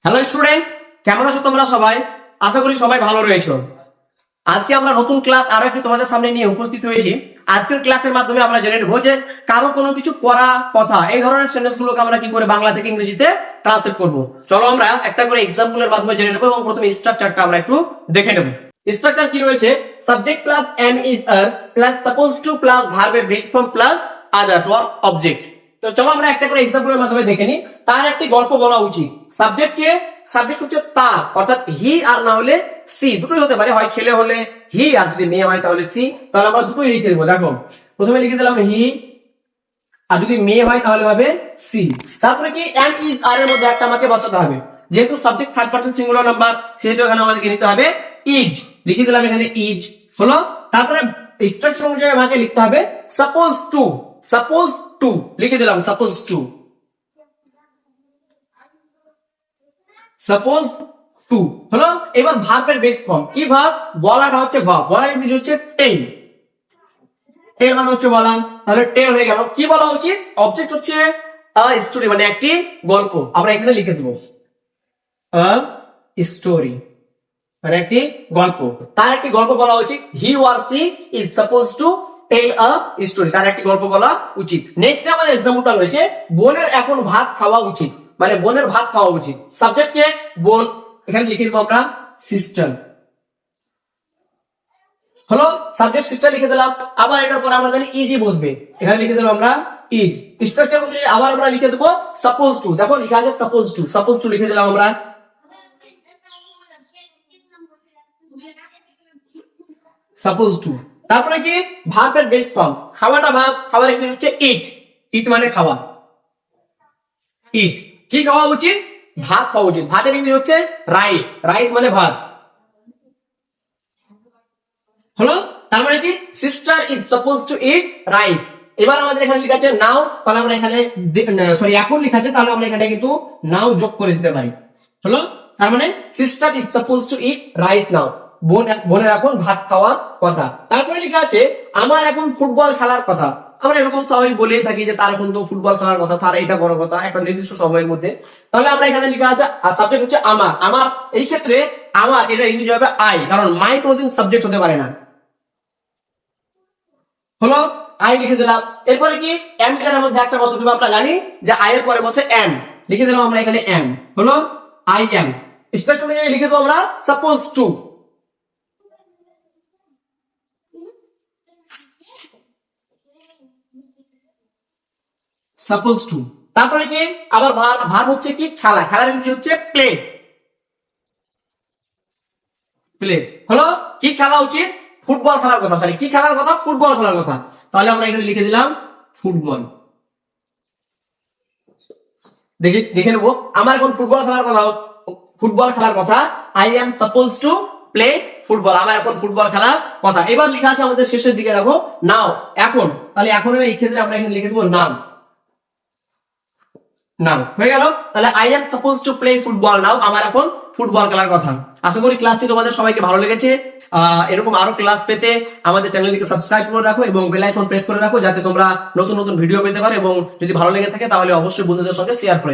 Hello students, কেমন আছো তোমরা সবাই? আশা করি সবাই ভালো রয়েছো। আজকে আমরা নতুন ক্লাস আরো একটি তোমাদের সামনে নিয়ে উপস্থিত হয়েছি। আজকের ক্লাসের মাধ্যমে আমরা জেনে নেব যে কারো কোনো কিছু করা কথা এই ধরনের সেন্টেন্স গুলোকে আমরা কি করে বাংলা থেকে ইংরেজিতে ট্রান্সলেট করব। চলো আমরা একটা করে এক্সাম্পলের মাধ্যমে জেনে নেব এবং প্রথমে স্ট্রাকচারটা আমরা একটু দেখে নেব। স্ট্রাকচার কি রয়েছে? Subject plus am is are plus suppose to plus ভার্বের base form plus others or object. তো চলো আমরা একটা করে এক্সাম্পলের মাধ্যমে দেখে নিই। তার একটি গল্প বলা উচিত। সাবজেক্ট হচ্ছে তার, অর্থাৎ হি আর না হলে সি, দুটোই হতে পারে, হয় ছেলে হলে হি আর যদি মেয়ে হয় তাহলে সি। তাহলে আমরা দুটোই লিখে দেবো। দেখো প্রথমে লিখে দিলাম হি, আর যদি মেয়ে হয় তাহলে হবে সি। তারপরে কি এম ইজ আর এর মধ্যে একটা আমাকে বসাতে হবে, যেহেতু subject third person singular number, সেহেতু এখানে আমাদেরকে নিতে হবে ইজ। লিখে দিলাম এখানে ইজ হলো। তারপরে স্ট্রাকচার অনুযায়ী আমাকে লিখতে হবে সাপোজ টু লিখে দিলাম সাপোজ টু হলো। এবার ভার্বের বেস ফর্ম কি? ভার্ব, বলাটা হচ্ছে ভার্ব, বলার ইংরেজি হচ্ছে টেল। টেল মানে হচ্ছে বলা, তাহলে টেল হয়ে গেল। কি বলা উচিত? অবজেক্ট হচ্ছে স্টোরি, মানে একটি গল্প। আমরা এখানে লিখে দেবো স্টোরি মানে একটি গল্প। তার একটি গল্প বলা উচিত। He or she is suppose to tell a story, তার একটি গল্প বলা উচিত। নেক্সট আমাদের এক্সাম্পলটা রয়েছে বোনের এখন ভাত খাওয়া উচিত, মানে বোনের ভাত খাওয়া উচিত। সাবজেক্ট কে? বোন, এখানে লিখে দেবো আমরা সিস্টার হলো। সাবজেক্ট সিস্টার লিখে দিলাম। আবার এটার পর আমরা জানি ইজি বসবে, এখানে লিখে দিলাম আমরা ইজ। স্ট্রাকচার অনুযায়ী আবার আমরা লিখে দেবো সাপোজ টু। দেখো লিখা আছে সাপোজ টু লিখে দিলাম আমরা সাপোজ টু। তারপরে কি? ভার্বের বেস ফর্ম, খাওয়াটা ভার্ব, খাবার ইংরেজি হচ্ছে ইট মানে খাওয়া। ইট কি খাওয়া উচিত? ভাত খাওয়া উচিত। ভাতের ইংরেজি হচ্ছে রাইস মানে ভাত হলো। তারপরে কি? Sister is suppose to eat rice. এবার আমাদের এখানে লেখা আছে নাও, তাহলে আমরা এখানে এখন লেখা আছে, তাহলে আমরা এখানে কিন্তু নাও যোগ করে দিতে পারি হলো। তার মানে sister is suppose to eat rice now, বোনের এখন ভাত খাওয়ার কথা। তারপরে লেখা আছে আমার এখন ফুটবল খেলার কথা। আমরা এরকম সবাই বলেই থাকি যে তার এখন তো ফুটবল খেলার কথা, তার এটা বড় কথা একটা নির্দিষ্ট সময়ের মধ্যে। তাহলে আমরা এখানে লেখা আছে সাবজেক্ট হচ্ছে আমার এই ক্ষেত্রে আমার এটা ইংরেজি হবে আই, কারণ মাই কোনোদিন সাবজেক্ট হতে পারে না হলো। আই লিখে দিলাম। এরপরে কি? এম এর মধ্যে একটা বসে দেবো। আমরা জানি যে আই এর পরে বসে এম, লিখে দিলাম আমরা এখানে এম হলো আই এম। স্ট্রাকচার অনুযায়ী লিখে দেবো আমরা সাপোজ টু। তারপরে কি? আবার ভার্ব হচ্ছে কি? খেলার ইংরেজি হচ্ছে প্লে হলো। কি খেলা উচিত? ফুটবল খেলার কথা, কি খেলার কথা? ফুটবল খেলার কথা। তাহলে আমরা এখানে লিখে দিলাম ফুটবল। দেখে নেবো আমার এখন ফুটবল খেলার কথা। I am suppose to play football, আমার এখন ফুটবল খেলার কথা। এবার লেখা আছে আমাদের শেষের দিকে, দেখো নাও এখন। তাহলে এখন এই ক্ষেত্রে আমরা এখানে লিখে দেবো নাও হয়ে গেল। তাহলে I am suppose to play football নাও, আমার এখন ফুটবল খেলার কথা। আশা করি ক্লাসটি তোমাদের সবাইকে ভালো লেগেছে। এরকম আরো ক্লাস পেতে আমাদের চ্যানেলটিকে সাবস্ক্রাইব করে রাখো এবং বেল আইকন প্রেস করে রাখো, যাতে তোমরা নতুন নতুন ভিডিও পেতে পারো। এবং যদি ভালো লেগে থাকে তাহলে অবশ্যই বন্ধুদের সঙ্গে শেয়ার করে